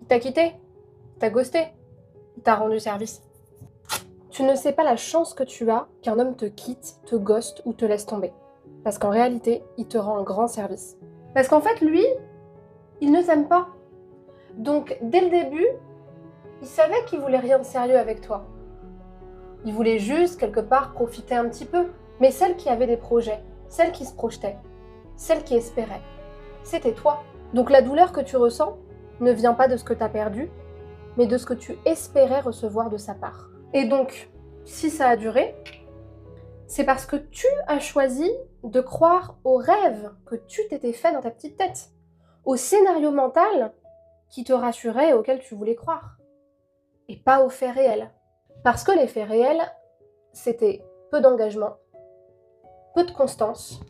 T'as quitté, t'as ghosté, t'as rendu service. Tu ne sais pas la chance que tu as qu'un homme te quitte, te ghoste ou te laisse tomber. Parce qu'en réalité, il te rend un grand service. Parce qu'en fait, lui, il ne t'aime pas. Donc, dès le début, il savait qu'il voulait rien de sérieux avec toi. Il voulait juste, quelque part, profiter un petit peu. Mais celle qui avait des projets, celle qui se projetait, celle qui espérait, c'était toi. Donc la douleur que tu ressens ne vient pas de ce que tu as perdu, mais de ce que tu espérais recevoir de sa part. Et donc, si ça a duré, c'est parce que tu as choisi de croire aux rêves que tu t'étais fait dans ta petite tête, au scénario mental qui te rassurait et auquel tu voulais croire, et pas aux faits réels. Parce que les faits réels, c'était peu d'engagement, peu de constance,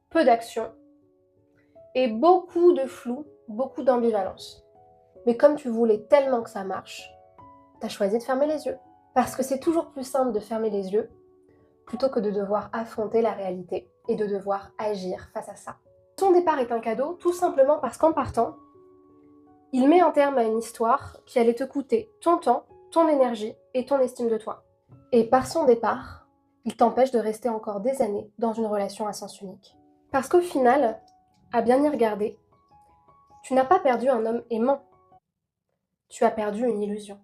peu d'action, et beaucoup de flou, beaucoup d'ambivalence. Mais comme tu voulais tellement que ça marche, t'as choisi de fermer les yeux. Parce que c'est toujours plus simple de fermer les yeux plutôt que de devoir affronter la réalité et de devoir agir face à ça. Son départ est un cadeau tout simplement parce qu'en partant, il met un terme à une histoire qui allait te coûter ton temps, ton énergie et ton estime de toi. Et par son départ, il t'empêche de rester encore des années dans une relation à sens unique. Parce qu'au final, à bien y regarder, tu n'as pas perdu un homme aimant, tu as perdu une illusion.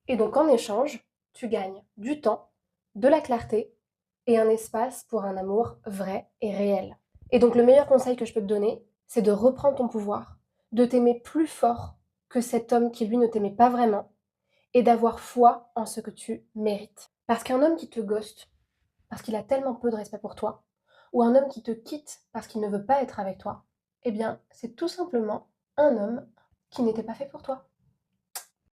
Et donc en échange, tu gagnes du temps, de la clarté et un espace pour un amour vrai et réel. Et donc le meilleur conseil que je peux te donner, c'est de reprendre ton pouvoir, de t'aimer plus fort que cet homme qui lui ne t'aimait pas vraiment et d'avoir foi en ce que tu mérites. Parce qu'un homme qui te ghoste, parce qu'il a tellement peu de respect pour toi, ou un homme qui te quitte parce qu'il ne veut pas être avec toi, eh bien c'est tout simplement un homme qui n'était pas fait pour toi.